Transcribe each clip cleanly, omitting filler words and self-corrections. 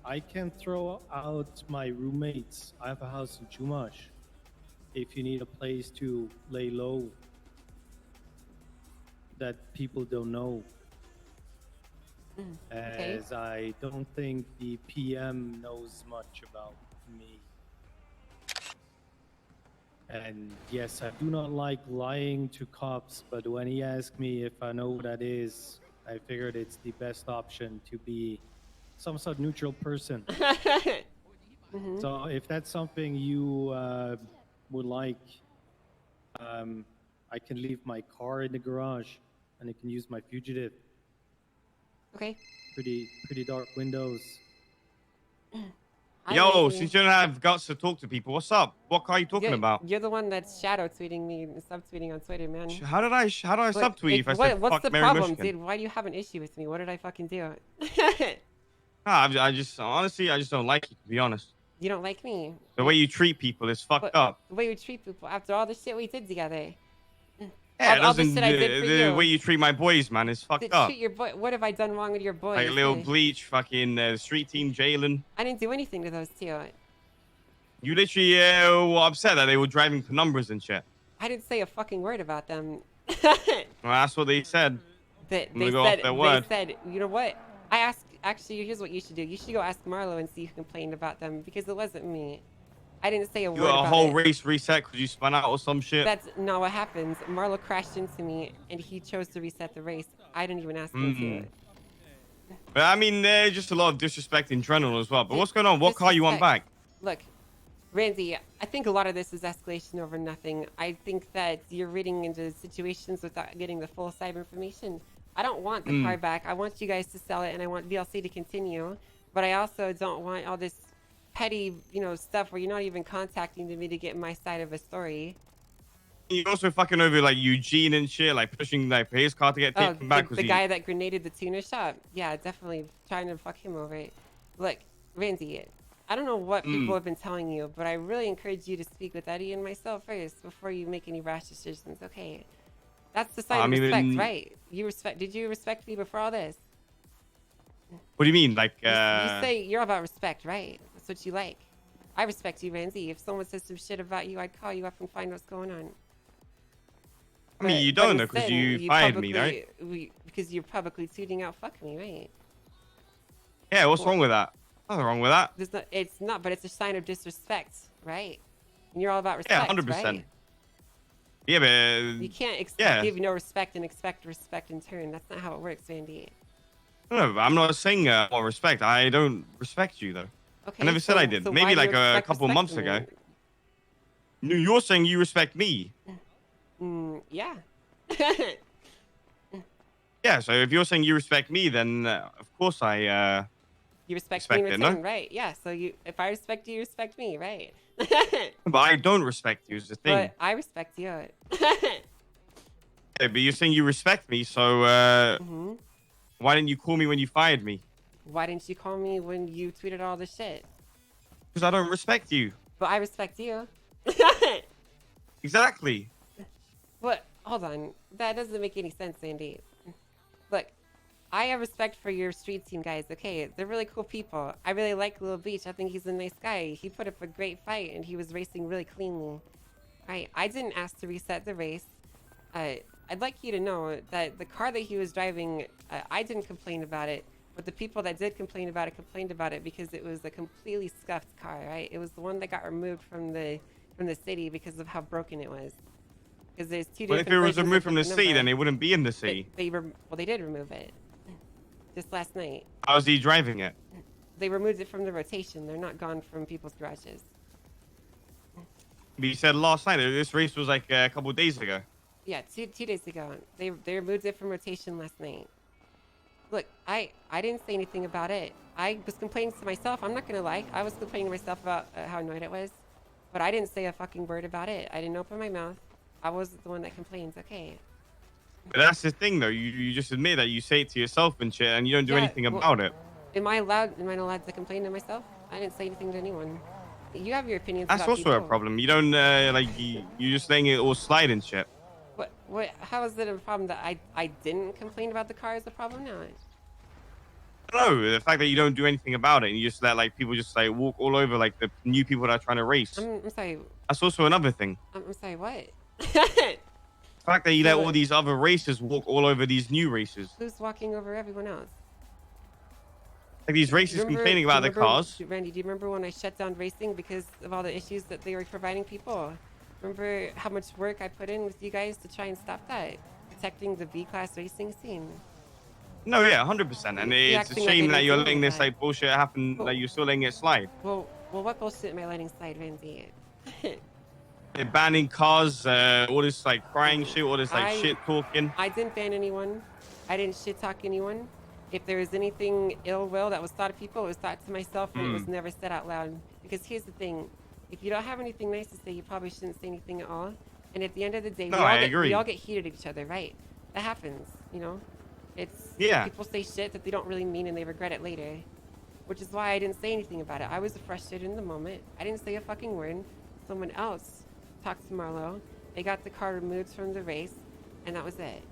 I can throw out my roommates. I have a house in Chumash. If you need a place to lay low that people don't know. Okay. As I don't think the PM knows much about me. And yes, I do not like lying to cops, but when he asked me if I know what that is, I figured it's the best option to be some sort of neutral person. So if that's something you would like, I can leave my car in the garage and I can use my fugitive. Okay. Pretty dark windows. Yo, since you don't have guts to talk to people, what's up? What car are you talking about? You're the one that's shadow tweeting me and subtweeting on Twitter, man. How do I subtweet if I said what's fuck the Mary problem, Michigan? dude? Why do you have an issue with me? What did I fucking do? I just honestly, I just don't like you, to be honest. You don't like me. The way you treat people is fucked up. The way we treat people after all the shit we did together. Yeah, all the shit I did for the you. way you treat my boys, man, is fucked up. Treat your boy. What have I done wrong with your boys? Like Lil Bleach, fucking Street Team Jalen. I didn't do anything to those two. You literally were upset that they were driving penumbras and shit. I didn't say a fucking word about them. Well, that's what they said. They said, you know what? I asked, actually, here's what you should do. You should go ask Marlo and see who complained about them because it wasn't me. I didn't say a word about it. You got a whole race reset because you spun out or some shit? That's not what happens. Marlo crashed into me and he chose to reset the race. I didn't even ask him to. But I mean, there's just a lot of disrespect in general as well. But what's going on? What car you want back? Look, Randy, I think a lot of this is escalation over nothing. I think that you're reading into situations without getting the full cyber information. I don't want the car back. I want you guys to sell it, and I want VLC to continue. But I also don't want all this petty, stuff where you're not even contacting me to get my side of a story. You're also fucking over like Eugene and shit, like pushing like his car to get taken back. The guy that grenaded the tuna shop. Yeah, definitely trying to fuck him over it. Look, Randy, I don't know what people have been telling you, but I really encourage you to speak with Eddie and myself first before you make any rash decisions. Okay, that's the sign of respect, right? Did you respect me before all this? What do you mean, like? You say you're about respect, right? That's what you like. I respect you, Randy. If someone says some shit about you, I'd call you up and find what's going on. I mean, you don't know because you fired me, right? Because you're publicly tweeting out "fuck me," right? Yeah, what's wrong with that? Nothing wrong with that. It's not, but it's a sign of disrespect, right? And you're all about respect, yeah, 100%. Right? Yeah, but you can't give no respect and expect respect in turn. That's not how it works, Randy. No, I'm not saying more respect. I don't respect you though. Okay, I never said I did. So maybe like a couple months ago. No, you're saying you respect me. Yeah. Yeah, so if you're saying you respect me, then of course I you respect me in return, right? Yeah. So if I respect you, you respect me, right? But I don't respect you is the thing. But I respect you. Yeah, but you're saying you respect me, so why didn't you call me when you fired me? Why didn't you call me when you tweeted all this shit? Because I don't respect you. But I respect you. Exactly. But hold on, that doesn't make any sense, Andy. Look, I have respect for your street team guys, okay? They're really cool people. I really like Lil Beach. I think he's a nice guy. He put up a great fight, and he was racing really cleanly. I didn't ask to reset the race. I'd like you to know that the car that he was driving, I didn't complain about it, but the people that did complain about it complained about it because it was a completely scuffed car, right? It was the one that got removed from the city because of how broken it was. Because there's two different. But if it was removed from the city, then it wouldn't be in the city. They did remove it. Just last night. How's he driving it? They removed it from the rotation. They're not gone from people's garages. But you said last night. This race was like a couple of days ago. Yeah, two days ago. They removed it from rotation last night. Look, I didn't say anything about it. I was complaining to myself. I'm not gonna lie. I was complaining to myself about how annoyed it was, but I didn't say a fucking word about it. I didn't open my mouth. I wasn't the one that complains. Okay. But that's the thing, though. You just admit that you say it to yourself and shit, and you don't do anything about it. Am I not allowed to complain to myself? I didn't say anything to anyone. You have your opinions. That's about also people. a problem. You don't you're just letting it all slide and shit. What? How is it a problem that I didn't complain about the car? Is the problem now? No, the fact that you don't do anything about it and you just let like people just like walk all over like the new people that are trying to race. I'm sorry. That's also another thing. I'm sorry. What? The fact that you So let all what? these other races walk all over these new races. Who's walking over everyone else? Like these races complaining about the cars. Randy, do you remember when I shut down racing because of all the issues that they were providing people? Remember how much work I put in with you guys to try and stop that? Protecting the V-class racing scene. No, yeah, 100%. And You're it's a acting like I shame that didn't you're see letting this that. like bullshit happen, Well- that you're still letting it slide. Well, what bullshit am I letting slide, Randy? They're banning cars, all this like crying shit, all this like I- shit talking. I didn't ban anyone. I didn't shit talk anyone. If there was anything ill will that was thought of people, it was thought to myself, and it was never said out loud. Because here's the thing: if you don't have anything nice to say, you probably shouldn't say anything at all. And at the end of the day, No, I agree. we all get heated at each other, right? That happens, you know. It's Yeah. people say shit that they don't really mean and they regret it later, which is why I didn't say anything about it. I was frustrated in the moment. I didn't say a fucking word. Someone else talked to Marlo. They got the car removed from the race, and that was it.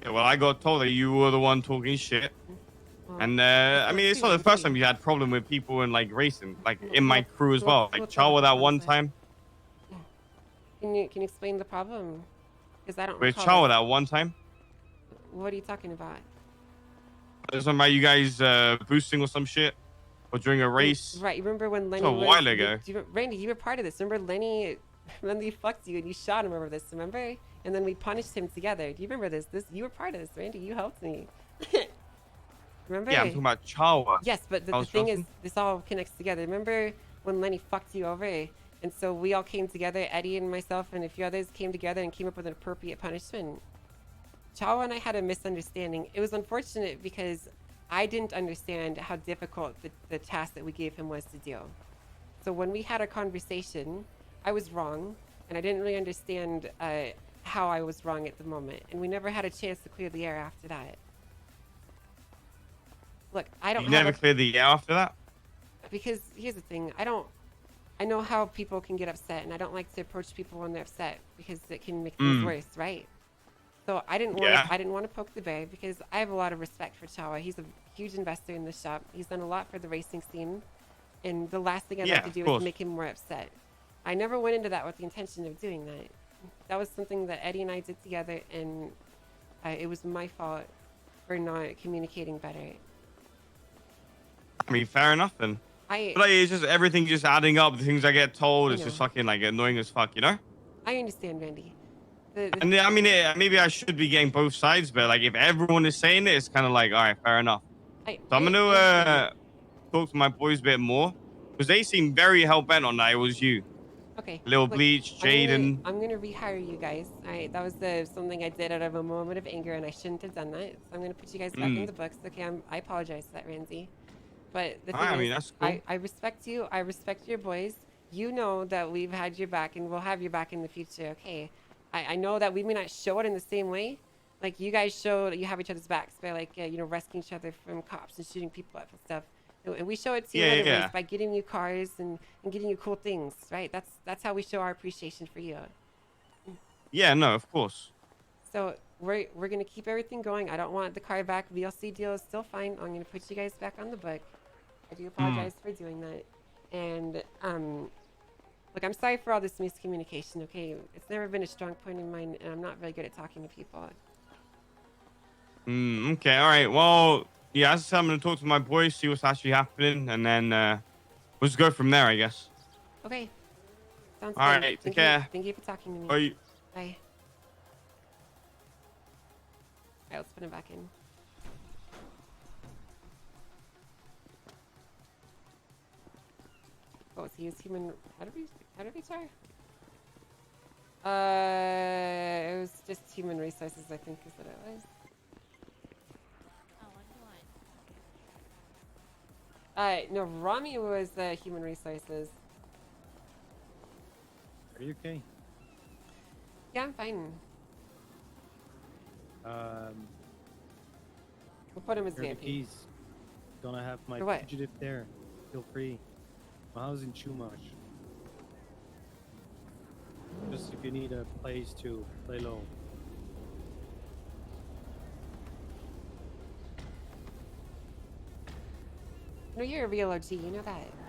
Yeah, well, I got told that you were the one talking shit. Well, And I mean, it's not the first time you had problem with people in like racing, like in my crew as well. Like Chawa that one time. Can you explain the problem? Because I don't With recall Chawa it. that one time. What are you talking about? There's something about you guys boosting or some shit, or during a race. Right. You remember when Lenny a was, while ago. Randy, you were part of this. Remember Lenny fucked you and you shot him over this, remember? And then we punished him together. Do you remember this? You were part of this, Randy. You helped me. Remember? Yeah, I'm talking about Chawa. Yes, but the thing is, this all connects together. Remember when Lenny fucked you over? And so we all came together, Eddie and myself and a few others came together and came up with an appropriate punishment. Chawa and I had a misunderstanding. It was unfortunate because I didn't understand how difficult the task that we gave him was to do. So when we had a conversation, I was wrong, and I didn't really understand how I was wrong at the moment. And we never had a chance to clear the air after that. Look, I don't You never cleared the air after that? because here's the thing, I know how people can get upset, and I don't like to approach people when they're upset because it can make things worse, right? So I didn't want to poke the bear because I have a lot of respect for Chawa. He's a huge investor in the shop. He's done a lot for the racing scene, and the last thing I'd like to do is make him more upset. I never went into that with the intention of doing that. That was something that Eddie and I did together, and it was my fault for not communicating better. I mean, fair enough then. But like, it's just everything just adding up. The things I get told, it's just fucking like annoying as fuck, you know? I understand, Randy. And I mean, maybe I should be getting both sides, but like if everyone is saying it, it's kind of like, all right, fair enough. So I'm gonna talk to my boys a bit more because they seem very hell bent on that. It was you. Okay. Little Bleach, Jaden. I'm gonna rehire you guys. That was something I did out of a moment of anger, and I shouldn't have done that. So I'm gonna put you guys back in the books. Okay, I apologize for that, Ramsey. But the thing is, I mean, that's cool. I respect you. I respect your boys. You know that we've had your back, and we'll have your back in the future. Okay. I know that we may not show it in the same way. Like you guys show that you have each other's backs by like rescuing each other from cops and shooting people up and stuff. And we show it to you in other ways by getting you cars and getting you cool things, right? That's how we show our appreciation for you. Yeah, no, of course. So we're gonna keep everything going. I don't want the car back. VLC deal is still fine. I'm gonna put you guys back on the book. I do apologize for doing that. And look, I'm sorry for all this miscommunication, okay? It's never been a strong point in mine, and I'm not really good at talking to people. Okay, all right. Well, yeah, as I said, I'm going to talk to my boys, see what's actually happening, and then we'll just go from there, I guess. Okay. Sounds good. All right, take care. Thank you for talking to me. Bye. Bye. All right, let's put him back in. Oh, so he was human. How did we try? It was just human resources, I think, is what it was. No, Ramee was human resources. Are you okay? Yeah, I'm fine. We'll put him as Here are the VIP. keys. Gonna have my For what? fugitive there. Feel free. My house in Chumash. Just if you need a place to play low. No, you're a real OG. You know that.